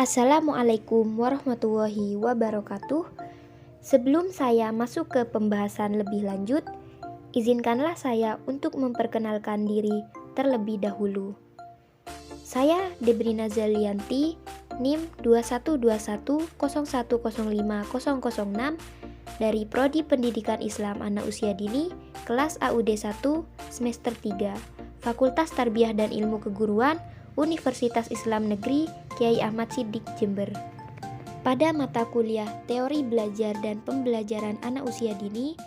Assalamualaikum warahmatullahi wabarakatuh. Sebelum saya masuk ke pembahasan lebih lanjut, izinkanlah saya untuk memperkenalkan diri terlebih dahulu. Saya Debrina Zalianti, NIM 212101050006 dari Prodi Pendidikan Islam Anak Usia Dini, kelas AUD 1, semester 3, Fakultas Tarbiyah dan Ilmu Keguruan, Universitas Islam Negeri Kiai Ahmad Siddiq Jember. Pada mata kuliah Teori Belajar dan Pembelajaran Anak Usia Dini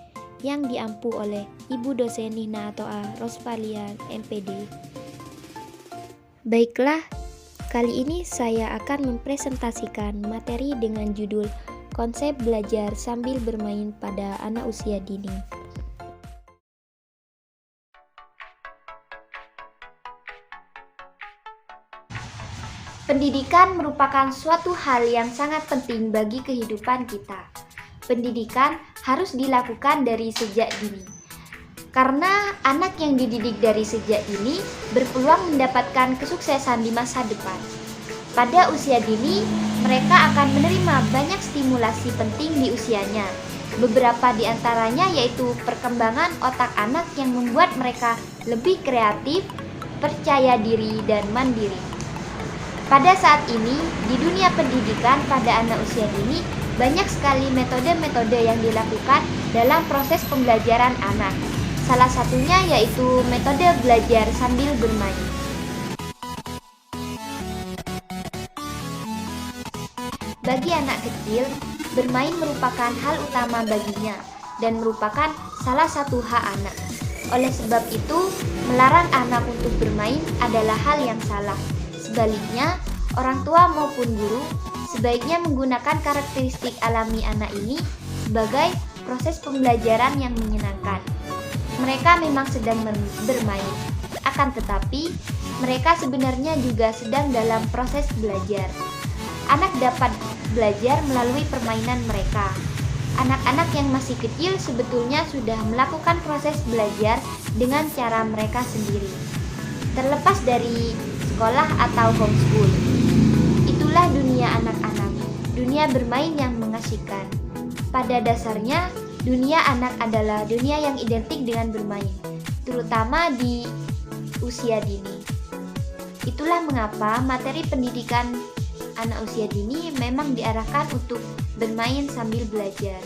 yang diampu oleh Ibu dosen Nina Atoa Rosvalian MPD. Baiklah, kali ini saya akan mempresentasikan materi dengan judul Konsep Belajar Sambil Bermain pada Anak Usia Dini. Pendidikan merupakan suatu hal yang sangat penting bagi kehidupan kita. Pendidikan harus dilakukan dari sejak dini. Karena anak yang dididik dari sejak dini berpeluang mendapatkan kesuksesan di masa depan. Pada usia dini, mereka akan menerima banyak stimulasi penting di usianya. Beberapa di antaranya yaitu perkembangan otak anak yang membuat mereka lebih kreatif, percaya diri, dan mandiri. Pada saat ini, di dunia pendidikan pada anak usia dini, banyak sekali metode-metode yang dilakukan dalam proses pembelajaran anak. Salah satunya yaitu metode belajar sambil bermain. Bagi anak kecil, bermain merupakan hal utama baginya dan merupakan salah satu hak anak. Oleh sebab itu, melarang anak untuk bermain adalah hal yang salah. Sebaliknya, orang tua maupun guru sebaiknya menggunakan karakteristik alami anak ini sebagai proses pembelajaran yang menyenangkan. Mereka memang sedang bermain, akan tetapi mereka sebenarnya juga sedang dalam proses belajar. Anak dapat belajar melalui permainan mereka. Anak-anak yang masih kecil sebetulnya sudah melakukan proses belajar dengan cara mereka sendiri, terlepas dari sekolah atau homeschool. Itulah dunia anak-anak, dunia bermain yang mengasyikan. Pada dasarnya, dunia anak adalah dunia yang identik dengan bermain, terutama di usia dini. Itulah mengapa materi pendidikan anak usia dini memang diarahkan untuk bermain sambil belajar.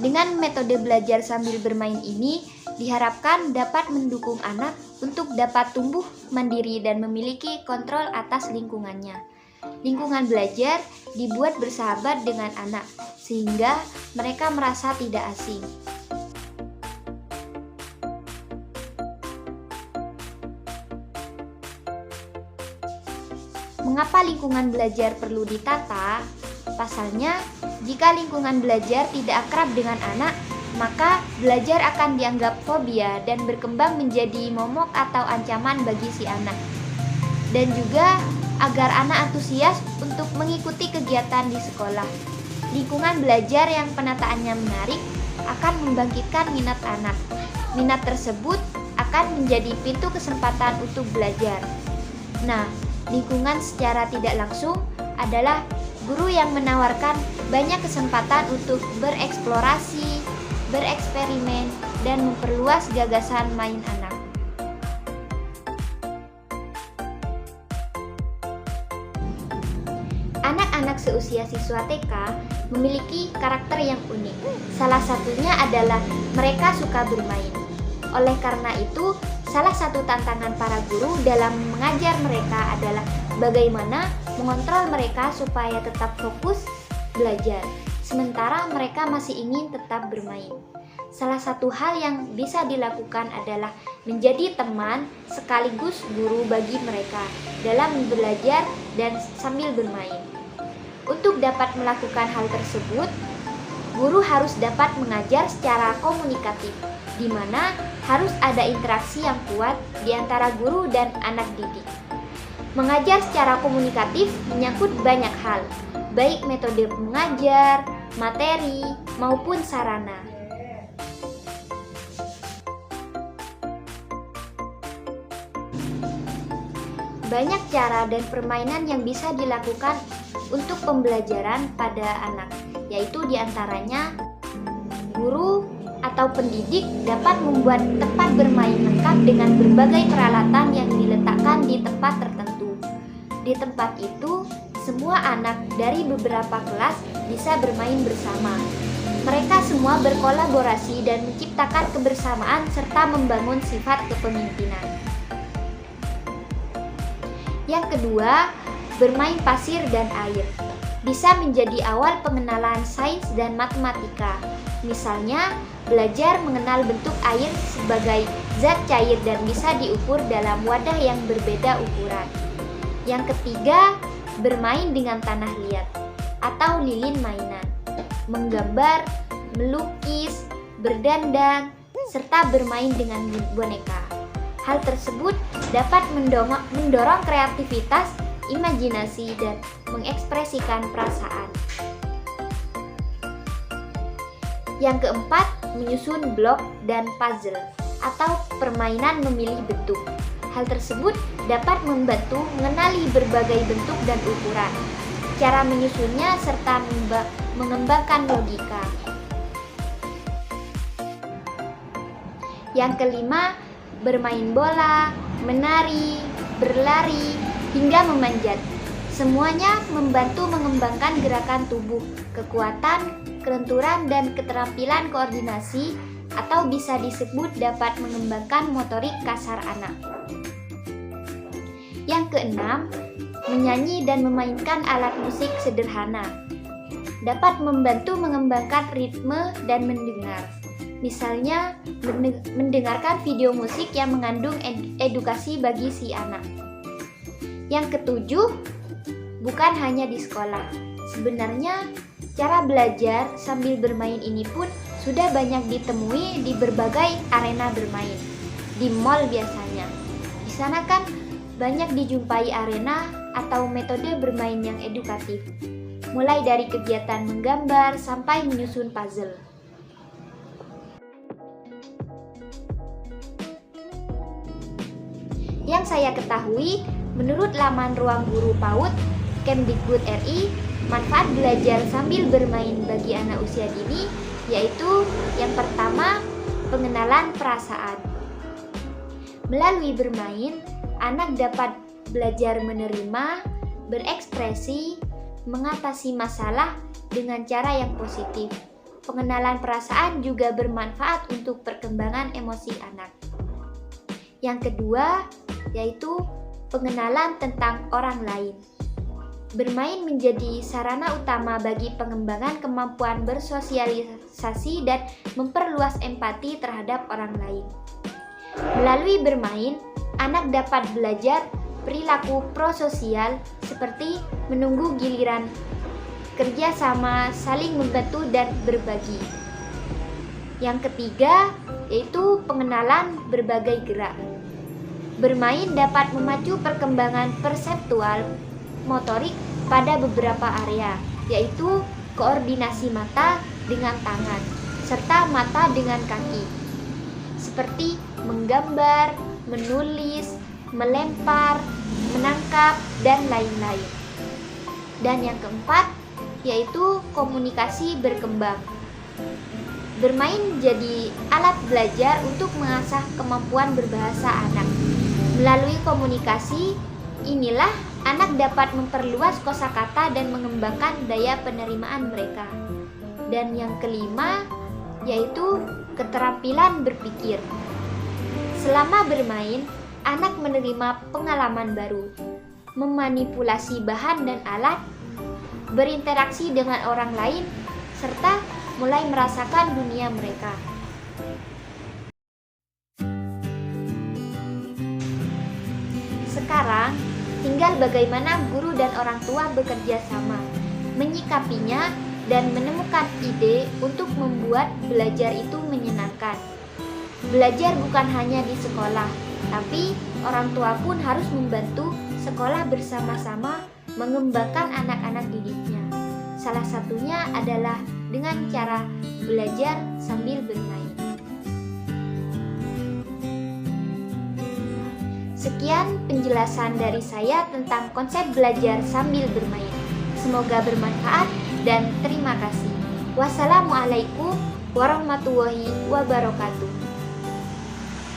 Dengan metode belajar sambil bermain ini, diharapkan dapat mendukung anak untuk dapat tumbuh mandiri dan memiliki kontrol atas lingkungannya. Lingkungan belajar dibuat bersahabat dengan anak, sehingga mereka merasa tidak asing. Mengapa lingkungan belajar perlu ditata? Pasalnya, jika lingkungan belajar tidak akrab dengan anak, maka belajar akan dianggap fobia dan berkembang menjadi momok atau ancaman bagi si anak. Dan juga agar anak antusias untuk mengikuti kegiatan di sekolah. Lingkungan belajar yang penataannya menarik akan membangkitkan minat anak. Minat tersebut akan menjadi pintu kesempatan untuk belajar. Nah, lingkungan secara tidak langsung adalah guru yang menawarkan banyak kesempatan untuk bereksplorasi, bereksperimen, dan memperluas gagasan main anak. Anak-anak seusia siswa TK memiliki karakter yang unik. Salah satunya adalah mereka suka bermain. Oleh karena itu, salah satu tantangan para guru dalam mengajar mereka adalah bagaimana mengontrol mereka supaya tetap fokus belajar, sementara mereka masih ingin tetap bermain. Salah satu hal yang bisa dilakukan adalah menjadi teman sekaligus guru bagi mereka dalam belajar dan sambil bermain. Untuk dapat melakukan hal tersebut, guru harus dapat mengajar secara komunikatif, di mana harus ada interaksi yang kuat di antara guru dan anak didik. Mengajar secara komunikatif menyangkut banyak hal, baik metode mengajar, materi, maupun sarana. Banyak cara dan permainan yang bisa dilakukan untuk pembelajaran pada anak, yaitu diantaranya guru atau pendidik dapat membuat tempat bermain lengkap dengan berbagai peralatan yang diletakkan di tempat tertentu. Di tempat itu, semua anak dari beberapa kelas bisa bermain bersama. Mereka semua berkolaborasi dan menciptakan kebersamaan serta membangun sifat kepemimpinan. Yang kedua, bermain pasir dan air bisa menjadi awal pengenalan sains dan matematika. Misalnya, belajar mengenal bentuk air sebagai zat cair dan bisa diukur dalam wadah yang berbeda ukuran. Yang ketiga, bermain dengan tanah liat atau lilin mainan, menggambar, melukis, berdandang, serta bermain dengan boneka. Hal tersebut dapat mendorong kreativitas, imajinasi, dan mengekspresikan perasaan. Yang keempat, menyusun blok dan puzzle atau permainan memilih bentuk. Hal tersebut dapat membantu mengenali berbagai bentuk dan ukuran, cara menyusunnya, serta mengembangkan logika. Yang kelima, bermain bola, menari, berlari, hingga memanjat. Semuanya membantu mengembangkan gerakan tubuh, kekuatan, kelenturan, dan keterampilan koordinasi, atau bisa disebut dapat mengembangkan motorik kasar anak. Yang keenam, menyanyi dan memainkan alat musik sederhana. Dapat membantu mengembangkan ritme dan mendengar. Misalnya, mendengarkan video musik yang mengandung edukasi bagi si anak. Yang ketujuh, bukan hanya di sekolah. Sebenarnya, cara belajar sambil bermain ini pun sudah banyak ditemui di berbagai arena bermain. Di mall biasanya. Di sana kan banyak dijumpai arena atau metode bermain yang edukatif. Mulai dari kegiatan menggambar sampai menyusun puzzle. Yang saya ketahui, menurut laman Ruang Guru PAUD Kemdikbud RI, manfaat belajar sambil bermain bagi anak usia dini yaitu yang pertama, pengenalan perasaan. Melalui bermain, anak dapat belajar menerima, berekspresi, mengatasi masalah dengan cara yang positif. Pengenalan perasaan juga bermanfaat untuk perkembangan emosi anak. Yang kedua, yaitu pengenalan tentang orang lain. Bermain menjadi sarana utama bagi pengembangan kemampuan bersosialisasi dan memperluas empati terhadap orang lain. Melalui bermain, anak dapat belajar perilaku prososial seperti menunggu giliran, kerja sama, saling membantu, dan berbagi. Yang ketiga, yaitu pengenalan berbagai gerak. Bermain dapat memacu perkembangan perseptual motorik pada beberapa area, yaitu koordinasi mata dengan tangan, serta mata dengan kaki, seperti menggambar, menulis, melempar, menangkap, dan lain-lain. Dan yang keempat, yaitu komunikasi berkembang. Bermain jadi alat belajar untuk mengasah kemampuan berbahasa anak. Melalui komunikasi, inilah anak dapat memperluas kosakata dan mengembangkan daya penerimaan mereka. Dan yang kelima, yaitu keterampilan berpikir. Selama bermain, anak menerima pengalaman baru, memanipulasi bahan dan alat, berinteraksi dengan orang lain, serta mulai merasakan dunia mereka. Sekarang, tinggal bagaimana guru dan orang tua bekerja sama, menyikapinya, dan menemukan ide untuk membuat belajar itu menyenangkan. Belajar bukan hanya di sekolah, tapi orang tua pun harus membantu sekolah bersama-sama mengembangkan anak-anak didiknya. Salah satunya adalah dengan cara belajar sambil bermain. Sekian penjelasan dari saya tentang konsep belajar sambil bermain. Semoga bermanfaat dan terima kasih. Wassalamualaikum warahmatullahi wabarakatuh.